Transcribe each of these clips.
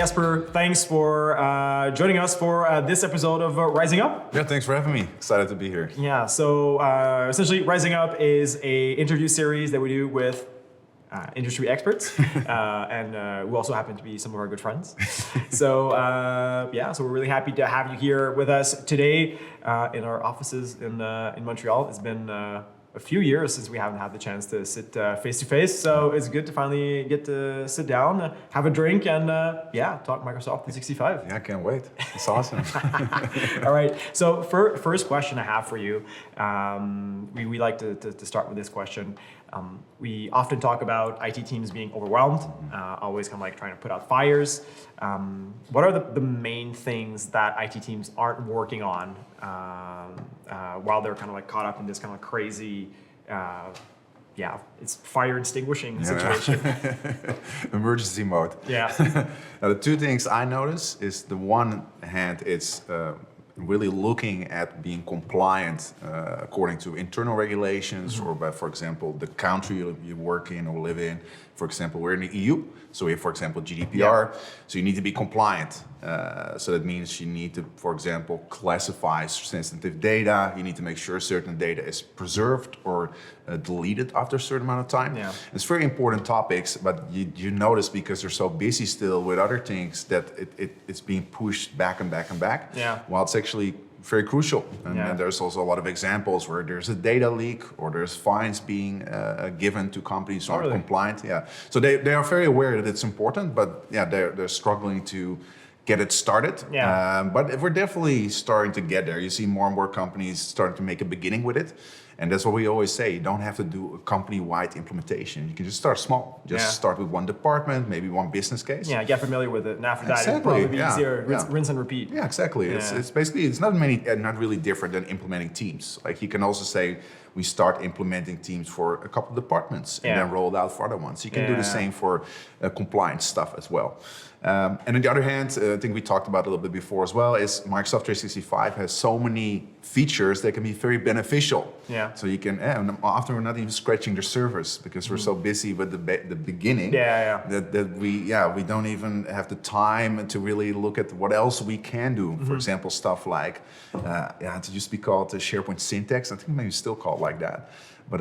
Jasper, thanks for joining us for this episode of Rising Up. Yeah, thanks for having me. Excited to be here. Yeah, so essentially Rising Up is a interview series that we do with industry experts and who also happen to be some of our good friends. So so we're really happy to have you here with us today in our offices in Montreal. It's been a few years since we haven't had the chance to sit face to face, so it's good to finally get to sit down, have a drink, and talk Microsoft 365. Yeah, I can't wait. It's awesome. All right. So first question I have for you, we like to start with this question. We often talk about IT teams being overwhelmed, always kind of like trying to put out fires. What are the main things that IT teams aren't working on while they're kind of like caught up in this kind of crazy, it's fire extinguishing situation? Emergency mode. Yeah. Now, the two things I notice is the one hand, it's really looking at being compliant according to internal regulations or by, for example, the country you work in or live in. For example, we're in the EU, so we have, for example, GDPR. So you need to be compliant. So that means you need to, for example, classify sensitive data. You need to make sure certain data is preserved or deleted after a certain amount of time. Yeah. It's very important topics, but you notice because they're so busy still with other things that it's being pushed back and back and back. Yeah. While it's actually very crucial. And there's also a lot of examples where there's a data leak or there's fines being given to companies who aren't compliant. Yeah. So they are very aware that it's important, but they're struggling to get it started. Yeah. But we're definitely starting to get there. You see more and more companies starting to make a beginning with it. And that's what we always say. You don't have to do a company-wide implementation. You can just start small. Just start with one department, maybe one business case. Yeah, get familiar with it, and after that, Exactly. it'll probably be easier. Yeah. Rinse and repeat. Yeah, exactly. Yeah. It's basically, it's not really different than implementing teams. Like you can also say, we start implementing teams for a couple of departments and then roll it out for other ones. You can do the same for compliance stuff as well. And on the other hand, I think we talked about it a little bit before as well, is Microsoft 365 has so many features that can be very beneficial. Yeah. So you can, often we're not even scratching the surface because we're so busy with the beginning that we don't even have the time to really look at what else we can do. For example, stuff like, it used to be called the SharePoint syntax. I think maybe it's still called like that. But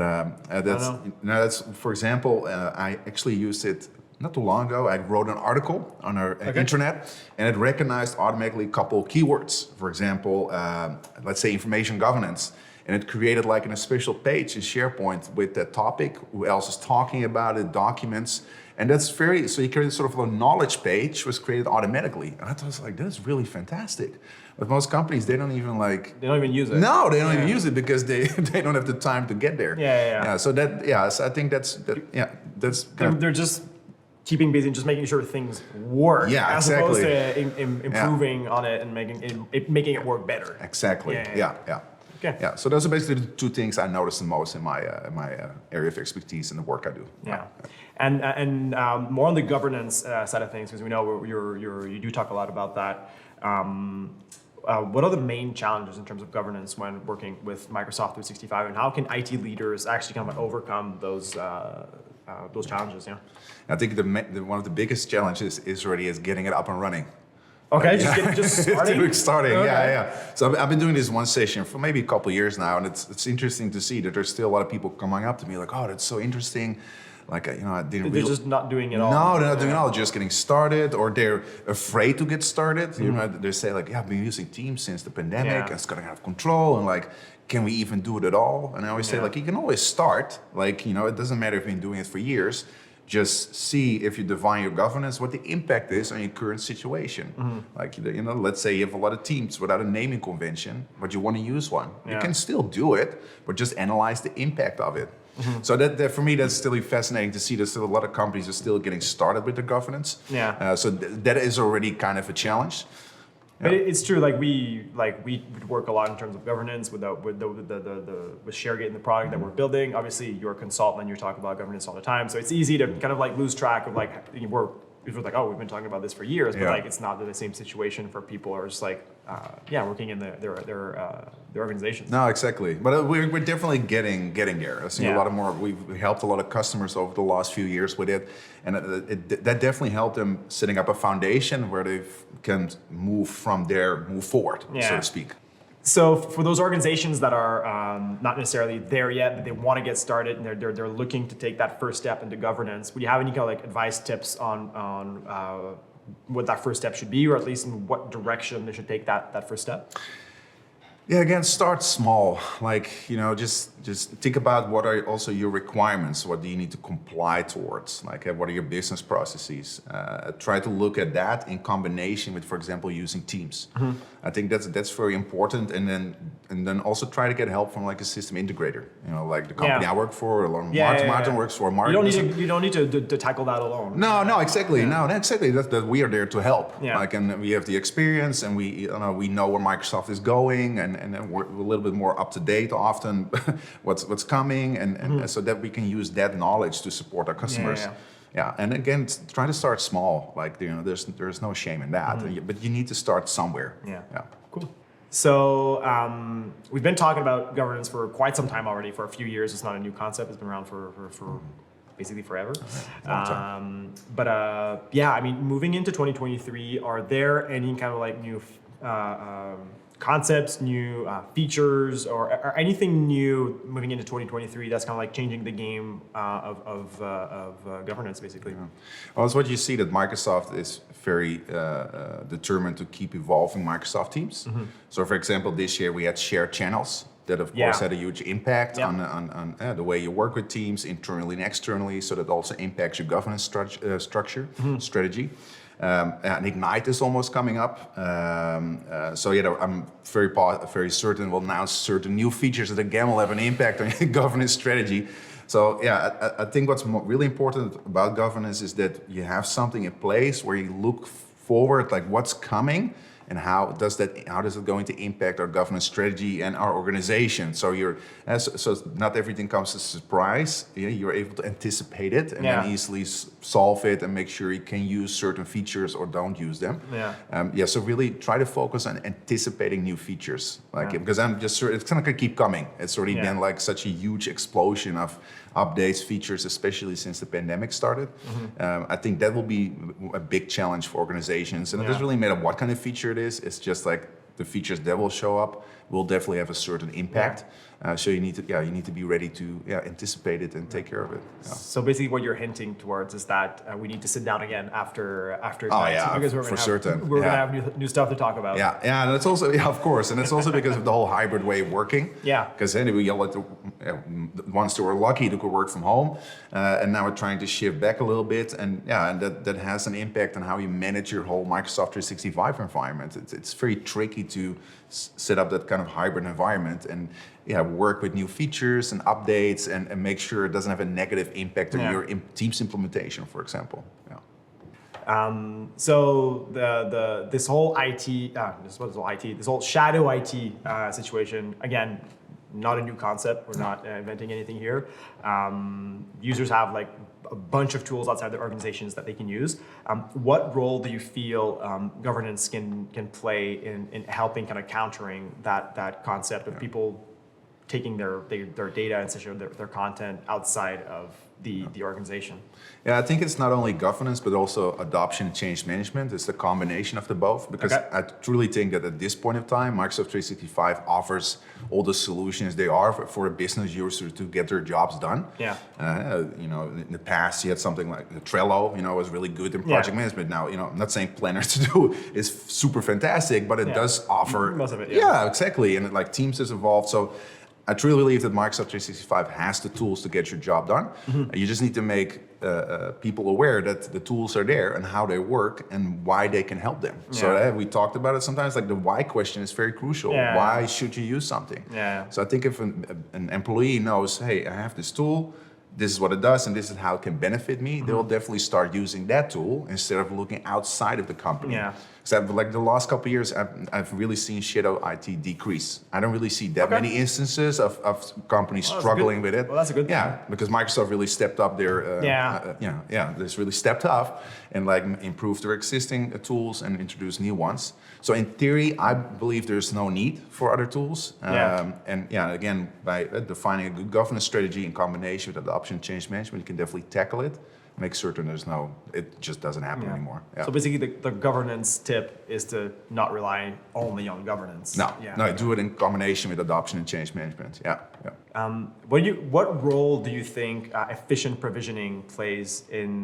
that's, for example, I actually used it not too long ago. I wrote an article on our internet, and it recognized automatically a couple of keywords. For example, let's say information governance. And it created like a special page in SharePoint with that topic, who else is talking about it, documents. And that's so you created sort of a knowledge page was created automatically. And I was like, that's really fantastic. But most companies, they don't even They don't even use it. No, they don't even use it because they don't have the time to get there. So I think that's they're just keeping busy and just making sure things work, as opposed to improving on it and making it work better. Exactly. Okay. Yeah. So those are basically the two things I notice the most in my area of expertise in the work I do. Yeah. And more on the governance side of things, because we know you do talk a lot about that. What are the main challenges in terms of governance when working with Microsoft 365, and how can IT leaders actually kind of overcome those challenges? Yeah. I think one of the biggest challenges is getting it up and running. Okay, just starting? Starting, okay. So I've been doing this one session for maybe a couple of years now, and it's interesting to see that there's still a lot of people coming up to me like, oh, that's so interesting. Like, I didn't They're just not doing it all. No, they're not doing it all. Just getting started, or they're afraid to get started. You know, they say like, I've been using Teams since the pandemic, and it's getting out of control, and like, can we even do it at all? And I always say like, you can always start. Like, it doesn't matter if you've been doing it for years. Just see if you define your governance, what the impact is on your current situation. Like, let's say you have a lot of teams without a naming convention, but you want to use one. You can still do it, but just analyze the impact of it. So that for me, that's still fascinating to see that still a lot of companies are still getting started with their governance. So that is already kind of a challenge. But it's true. Like we work a lot in terms of governance with ShareGate and the product that we're building. Obviously, you're a consultant and you're talking about governance all the time. So it's easy to kind of like lose track of like we've been talking about this for years, but like it's not the same situation for people who are just like working in their organizations. No, exactly. But we're definitely getting there. I see a lot of more. We've helped a lot of customers over the last few years with it, and that definitely helped them setting up a foundation where they can move from there, move forward, so to speak. So for those organizations that are not necessarily there yet, but they want to get started and they're looking to take that first step into governance, would you have any kind of like advice, tips on what that first step should be, or at least in what direction they should take that first step? Yeah, again, start small. Like, just think about what are also your requirements. What do you need to comply towards? Like, what are your business processes? Try to look at that in combination with, for example, using Teams. Mm-hmm. I think that's very important. And then also try to get help from like a system integrator. Like the company I work for, a lot of Martin works for. You don't need to tackle that alone. No, exactly. Yeah. No, exactly. That we are there to help. Yeah. Like, and we have the experience, and we know where Microsoft is going, and we're a little bit more up to date often what's coming, and so that we can use that knowledge to support our customers. Yeah, and again, try to start small. Like, there's no shame in that, but you need to start somewhere. Yeah. Cool. So we've been talking about governance for quite some time already. For a few years, it's not a new concept. It's been around for basically forever. But I mean, moving into 2023, are there any kind of like new concepts, new features, or anything new moving into 2023 that's kind of like changing the game of governance, basically? Yeah. Well, it's what you see that Microsoft is very determined to keep evolving Microsoft Teams. Mm-hmm. So, for example, this year we had shared channels that, of course, had a huge impact on the way you work with teams internally and externally. So that also impacts your governance strategy. And Ignite is almost coming up. I'm very certain we'll announce certain new features that again will have an impact on your governance strategy. So I think what's really important about governance is that you have something in place where you look forward, like what's coming, and how does it going to impact our governance strategy and our organization? So so not everything comes as a surprise. You're able to anticipate it and then easily solve it and make sure you can use certain features or don't use them. So really try to focus on anticipating new features, because I'm just sure it's gonna keep coming. It's already been like such a huge explosion of updates, features, especially since the pandemic started. Mm-hmm. I think that will be a big challenge for organizations, and it doesn't really matter what kind of feature it is. It's just like the features that will show up will definitely have a certain impact. So you need to be ready to anticipate it and take care of it. So basically, what you're hinting towards is that we need to sit down again after because we're gonna have new stuff to talk about. And that's also of course, and it's also because of the whole hybrid way of working. Because anyway, once they were lucky to work from home, and now we're trying to shift back a little bit, and that has an impact on how you manage your whole Microsoft 365 environment. It's very tricky to set up that kind of hybrid environment and work with new features and updates and make sure it doesn't have a negative impact on your Teams implementation, for example. So this whole this whole shadow IT situation, again, not a new concept. We're not inventing anything here. Users have like a bunch of tools outside their organizations that they can use. What role do you feel governance can play in helping kind of countering that concept of people taking their data and essentially their content outside of the organization? I think it's not only governance, but also adoption and change management. It's the combination of the both, because I truly think that at this point of time, Microsoft 365 offers all the solutions they are for a business user to get their jobs done. In the past, you had something like Trello, was really good in project management. Now, I'm not saying planners to do is super fantastic, but it does offer most of it. Exactly. And like Teams has evolved. So I truly believe that Microsoft 365 has the tools to get your job done. Mm-hmm. You just need to make people aware that the tools are there and how they work and why they can help them. So we talked about it sometimes, like the why question is very crucial. Why should you use something? So I think if an employee knows, hey, I have this tool, this is what it does, and this is how it can benefit me, they'll definitely start using that tool instead of looking outside of the company. Except like the last couple of years, I've really seen shadow IT decrease. I don't really see that many instances of companies struggling with it. Well, that's a good thing. Yeah, because Microsoft really stepped up their, this really stepped up and like improved their existing tools and introduced new ones. So in theory, I believe there's no need for other tools. And again, by defining a good governance strategy in combination with adoption and change management, you can definitely tackle it. Make certain it just doesn't happen anymore. Yeah. So basically the governance tip is to not rely only on governance. No, do it in combination with adoption and change management. What role do you think efficient provisioning plays in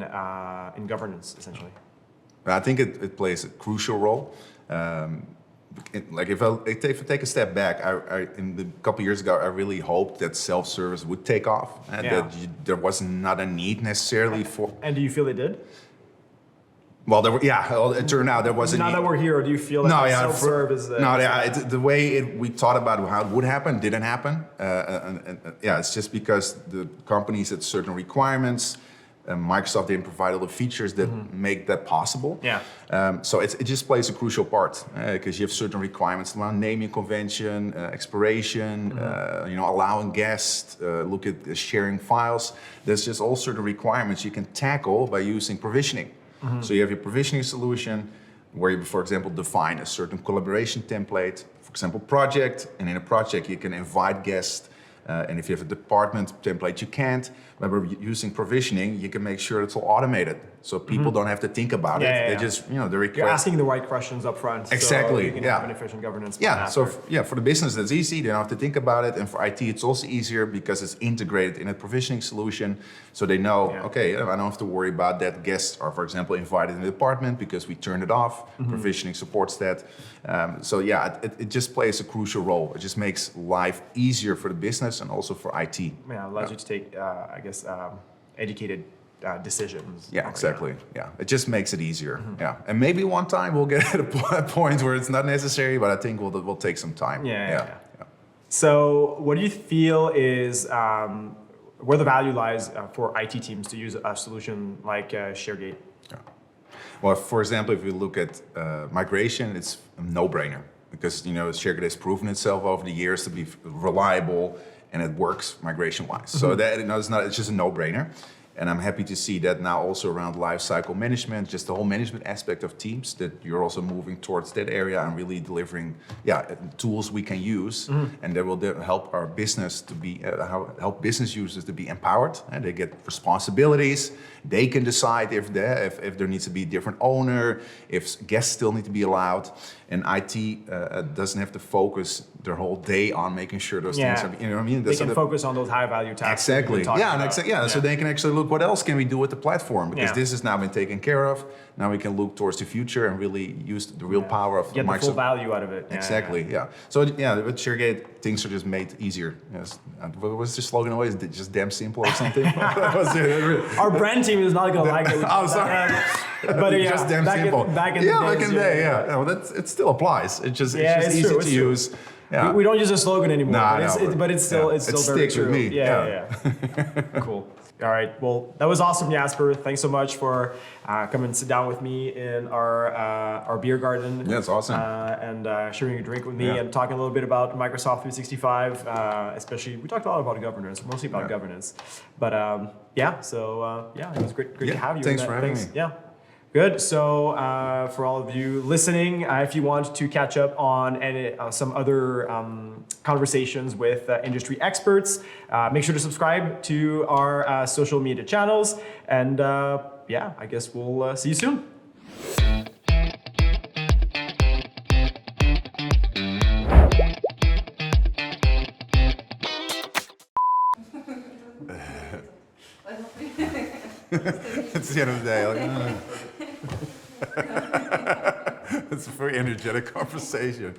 governance, essentially? I think it plays a crucial role. If I take a step back, a couple years ago, I really hoped that self-service would take off, and that there was not a need necessarily for. And do you feel it did? Well, it turned out there was a need. Now that we're here, do you feel that self-serve is? The way we thought about how it would happen didn't happen. It's just because the companies had certain requirements. Microsoft didn't provide all the features that make that possible. So it just plays a crucial part because you have certain requirements around naming convention, expiration, allowing guests, look at sharing files. There's just all certain requirements you can tackle by using provisioning. So you have your provisioning solution where you, for example, define a certain collaboration template, for example, project, and in a project you can invite guests. And if you have a department template, you can't. But using provisioning, you can make sure it's all automated, so people don't have to think about it. They just, the request. You're asking the right questions up front. Exactly. So you can have an efficient governance. For the business, that's easy. They don't have to think about it. And for IT, it's also easier because it's integrated in a provisioning solution. So they know, okay, I don't have to worry about that. Guests are, for example, invited in the department because we turned it off. Provisioning supports that. It just plays a crucial role. It just makes life easier for the business and also for IT. Yeah, allows you to take, educated decisions. Yeah, exactly. It just makes it easier. And maybe one time we'll get at a point where it's not necessary, but I think we'll take some time. So, what do you feel is where the value lies for IT teams to use a solution like ShareGate? Well, for example, if we look at migration, it's a no-brainer because ShareGate has proven itself over the years to be reliable and it works migration-wise. So that it's just a no-brainer. And I'm happy to see that now also around lifecycle management, just the whole management aspect of teams, that you're also moving towards that area and really delivering tools we can use and that will help our business to be, help business users to be empowered. And they get responsibilities. They can decide if there needs to be a different owner, if guests still need to be allowed. And IT doesn't have to focus their whole day on making sure those things are, what I mean? They can focus on those high-value tasks. Exactly. So they can actually look what else can we do with the platform because this has now been taken care of. Now we can look towards the future and really use the real power of Get Microsoft. the full value out of it. Exactly. So with ShareGate, things are just made easier. Yes. What was the slogan always? Just damn simple or something? Our brand team is not going to like it. Oh, sorry. But just damn simple. Back in the day. No, it still applies. It's just easy to use. Yeah. We don't use a slogan anymore, but it's still very true. With me. Yeah. Cool. All right. Well, that was awesome, Jasper. Thanks so much for coming and sit down with me in our beer garden. Yeah, it's awesome. And sharing a drink with me and talking a little bit about Microsoft 365. Especially, we talked a lot about governance, mostly about governance. But it was great to have you. Thanks for having me. Yeah. Good. So for all of you listening, if you want to catch up on some other conversations with industry experts, make sure to subscribe to our social media channels. And I guess we'll see you soon. It's the end of the day. It's a very energetic conversation.